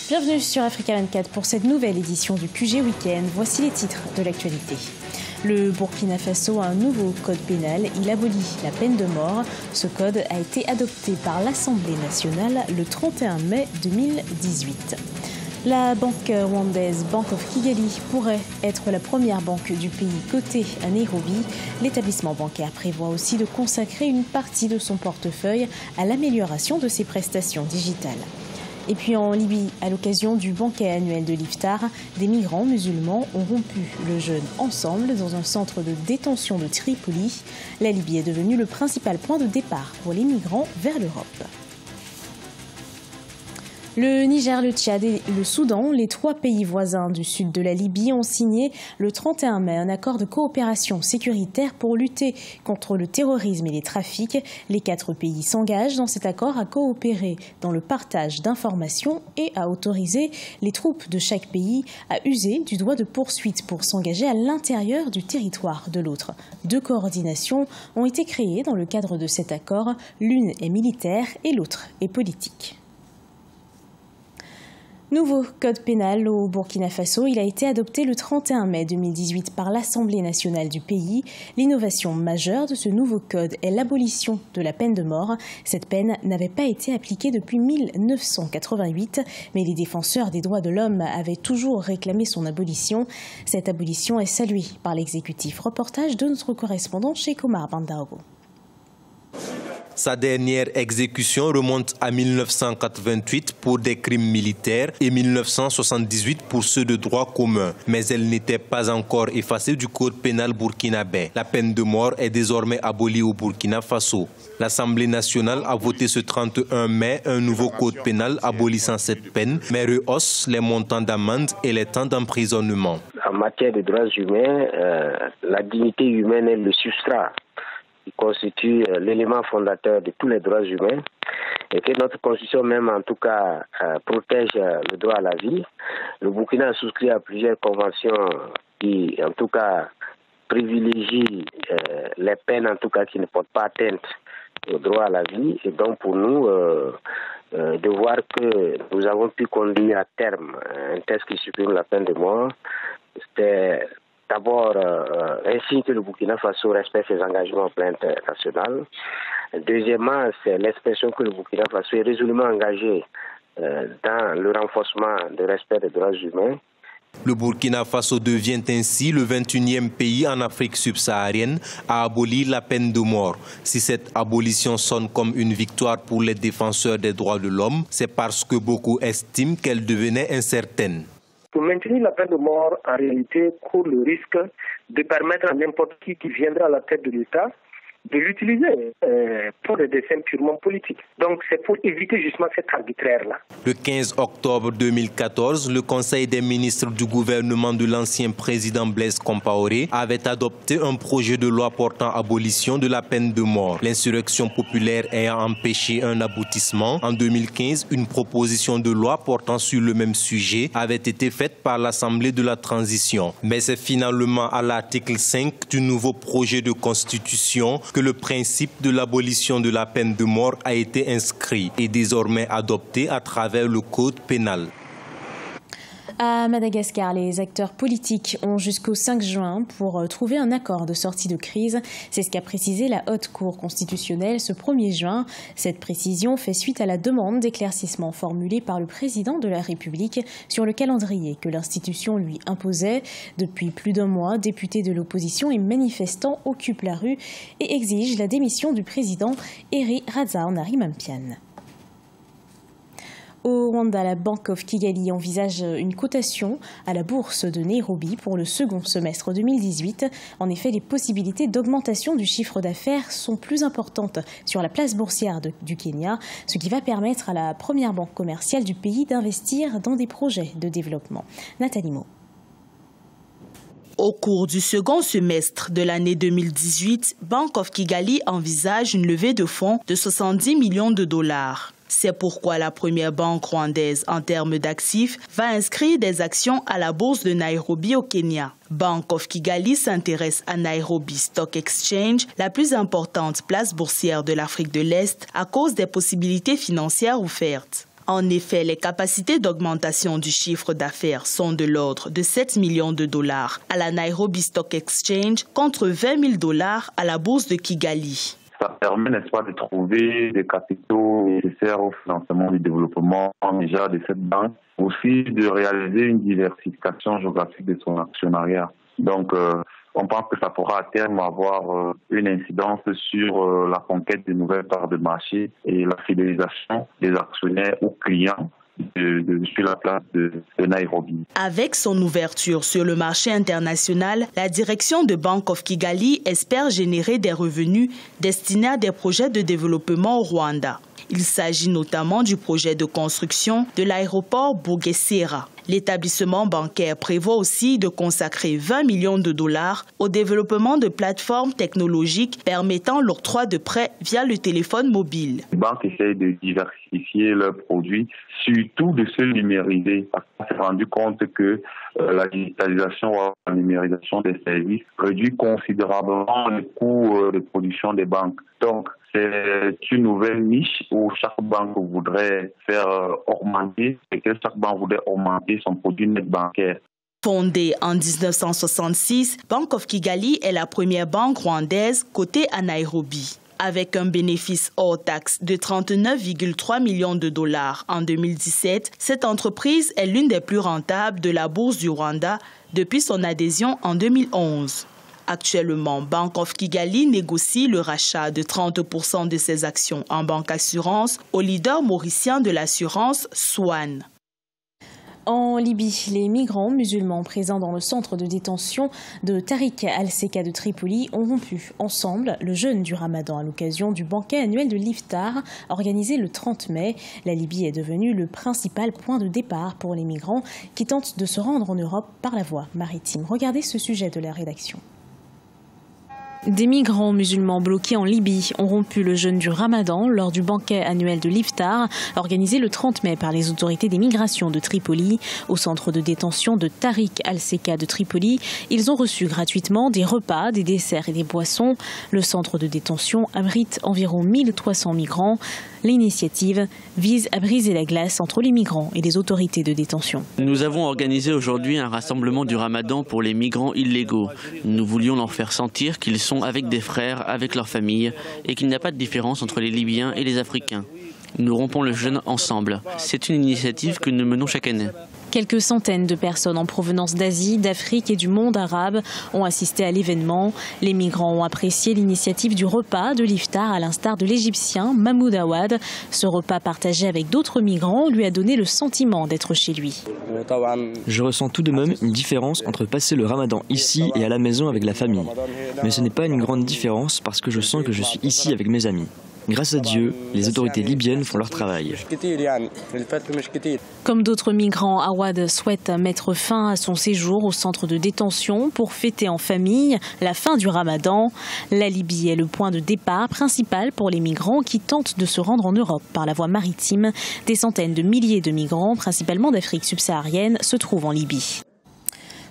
Bienvenue sur Africa 24 pour cette nouvelle édition du QG Week-end. Voici les titres de l'actualité. Le Burkina Faso a un nouveau code pénal. Il abolit la peine de mort. Ce code a été adopté par l'Assemblée nationale le 31 mai 2018. La banque rwandaise Bank of Kigali pourrait être la première banque du pays cotée à Nairobi. L'établissement bancaire prévoit aussi de consacrer une partie de son portefeuille à l'amélioration de ses prestations digitales. Et puis en Libye, à l'occasion du banquet annuel de l'Iftar, des migrants musulmans ont rompu le jeûne ensemble dans un centre de détention de Tripoli. La Libye est devenue le principal point de départ pour les migrants vers l'Europe. Le Niger, le Tchad et le Soudan, les trois pays voisins du sud de la Libye, ont signé le 31 mai un accord de coopération sécuritaire pour lutter contre le terrorisme et les trafics. Les quatre pays s'engagent dans cet accord à coopérer dans le partage d'informations et à autoriser les troupes de chaque pays à user du droit de poursuite pour s'engager à l'intérieur du territoire de l'autre. Deux coordinations ont été créées dans le cadre de cet accord. L'une est militaire et l'autre est politique. Nouveau code pénal au Burkina Faso, il a été adopté le 31 mai 2018 par l'Assemblée nationale du pays. L'innovation majeure de ce nouveau code est l'abolition de la peine de mort. Cette peine n'avait pas été appliquée depuis 1988, mais les défenseurs des droits de l'homme avaient toujours réclamé son abolition. Cette abolition est saluée par l'exécutif. Reportage de notre correspondant Cheikh Omar Bandaogo. Sa dernière exécution remonte à 1988 pour des crimes militaires et 1978 pour ceux de droit commun. Mais elle n'était pas encore effacée du code pénal burkinabé. La peine de mort est désormais abolie au Burkina Faso. L'Assemblée nationale a voté ce 31 mai un nouveau code pénal abolissant cette peine, mais rehausse les montants d'amende et les temps d'emprisonnement. En matière de droits humains, la dignité humaine est le substrat qui constitue l'élément fondateur de tous les droits humains et que notre constitution même en tout cas protège le droit à la vie. Le Burkina a souscrit à plusieurs conventions qui en tout cas privilégient les peines en tout cas qui ne portent pas atteinte au droit à la vie, et donc pour nous de voir que nous avons pu conduire à terme un texte qui supprime la peine de mort, c'était d'abord ainsi que le Burkina Faso respecte ses engagements au plan international. Deuxièmement, c'est l'expression que le Burkina Faso est résolument engagé dans le renforcement du respect des droits humains. Le Burkina Faso devient ainsi le 21e pays en Afrique subsaharienne à abolir la peine de mort. Si cette abolition sonne comme une victoire pour les défenseurs des droits de l'homme, c'est parce que beaucoup estiment qu'elle devenait incertaine. Pour maintenir la peine de mort, en réalité, court le risque de permettre à n'importe qui viendra à la tête de l'État de l'utiliser pour des desseins purement politiques. Donc c'est pour éviter justement cet arbitraire-là. Le 15 octobre 2014, le Conseil des ministres du gouvernement de l'ancien président Blaise Compaoré avait adopté un projet de loi portant abolition de la peine de mort. L'insurrection populaire ayant empêché un aboutissement, en 2015, une proposition de loi portant sur le même sujet avait été faite par l'Assemblée de la transition. Mais c'est finalement à l'article 5 du nouveau projet de constitution que le principe de l'abolition de la peine de mort a été inscrit et désormais adopté à travers le code pénal. À Madagascar, les acteurs politiques ont jusqu'au 5 juin pour trouver un accord de sortie de crise. C'est ce qu'a précisé la Haute Cour constitutionnelle ce 1er juin. Cette précision fait suite à la demande d'éclaircissement formulée par le président de la République sur le calendrier que l'institution lui imposait. Depuis plus d'un mois, députés de l'opposition et manifestants occupent la rue et exigent la démission du président Eri Razaonari-Mampian. Au Rwanda, la Bank of Kigali envisage une cotation à la bourse de Nairobi pour le second semestre 2018. En effet, les possibilités d'augmentation du chiffre d'affaires sont plus importantes sur la place boursière du Kenya, ce qui va permettre à la première banque commerciale du pays d'investir dans des projets de développement. Nathalie Mo. Au cours du second semestre de l'année 2018, Bank of Kigali envisage une levée de fonds de 70 millions de dollars. C'est pourquoi la première banque rwandaise en termes d'actifs va inscrire des actions à la bourse de Nairobi au Kenya. Bank of Kigali s'intéresse à Nairobi Stock Exchange, la plus importante place boursière de l'Afrique de l'Est, à cause des possibilités financières offertes. En effet, les capacités d'augmentation du chiffre d'affaires sont de l'ordre de 7 millions de dollars à la Nairobi Stock Exchange contre 20 000 $ à la bourse de Kigali. Ça permet, n'est-ce pas, de trouver des capitaux nécessaires au financement du développement déjà de cette banque, aussi de réaliser une diversification géographique de son actionnariat. Donc, on pense que ça pourra à terme avoir une incidence sur la conquête de nouvelles parts de marché et la fidélisation des actionnaires aux clients sur la place de Nairobi. Avec son ouverture sur le marché international, la direction de Bank of Kigali espère générer des revenus destinés à des projets de développement au Rwanda. Il s'agit notamment du projet de construction de l'aéroport Bugesera. L'établissement bancaire prévoit aussi de consacrer 20 millions de dollars au développement de plateformes technologiques permettant l'octroi de prêts via le téléphone mobile. Les banques essayent de diversifier leurs produits, surtout de se numériser. On s'est rendu compte que la digitalisation ou la numérisation des services réduit considérablement le coût de production des banques. Donc, c'est une nouvelle niche où chaque banque voudrait faire augmenter et que chaque banque voudrait augmenter son produit net bancaire. Fondée en 1966, Bank of Kigali est la première banque rwandaise cotée à Nairobi. Avec un bénéfice hors taxe de 39,3 millions de dollars en 2017, cette entreprise est l'une des plus rentables de la bourse du Rwanda depuis son adhésion en 2011. Actuellement, Bank of Kigali négocie le rachat de 30% de ses actions en banque assurance au leader mauricien de l'assurance Swan. En Libye, les migrants musulmans présents dans le centre de détention de Tariq al-Seka de Tripoli ont rompu ensemble le jeûne du Ramadan à l'occasion du banquet annuel de l'Iftar organisé le 30 mai. La Libye est devenue le principal point de départ pour les migrants qui tentent de se rendre en Europe par la voie maritime. Regardez ce sujet de la rédaction. Des migrants musulmans bloqués en Libye ont rompu le jeûne du Ramadan lors du banquet annuel de l'Iftar, organisé le 30 mai par les autorités des migrations de Tripoli. Au centre de détention de Tariq al-Seka de Tripoli, ils ont reçu gratuitement des repas, des desserts et des boissons. Le centre de détention abrite environ 1300 migrants. L'initiative vise à briser la glace entre les migrants et les autorités de détention. Nous avons organisé aujourd'hui un rassemblement du Ramadan pour les migrants illégaux. Nous voulions leur faire sentir qu'ils sont avec des frères, avec leur famille, et qu'il n'y a pas de différence entre les Libyens et les Africains. Nous rompons le jeûne ensemble. C'est une initiative que nous menons chaque année. Quelques centaines de personnes en provenance d'Asie, d'Afrique et du monde arabe ont assisté à l'événement. Les migrants ont apprécié l'initiative du repas de l'Iftar à l'instar de l'Égyptien Mahmoud Awad. Ce repas partagé avec d'autres migrants lui a donné le sentiment d'être chez lui. Je ressens tout de même une différence entre passer le Ramadan ici et à la maison avec la famille. Mais ce n'est pas une grande différence parce que je sens que je suis ici avec mes amis. Grâce à Dieu, les autorités libyennes font leur travail. Comme d'autres migrants, Awad souhaite mettre fin à son séjour au centre de détention pour fêter en famille la fin du Ramadan. La Libye est le point de départ principal pour les migrants qui tentent de se rendre en Europe par la voie maritime. Des centaines de milliers de migrants, principalement d'Afrique subsaharienne, se trouvent en Libye.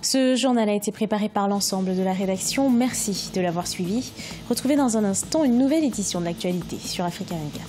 Ce journal a été préparé par l'ensemble de la rédaction. Merci de l'avoir suivi. Retrouvez dans un instant une nouvelle édition de l'actualité sur Africa Media.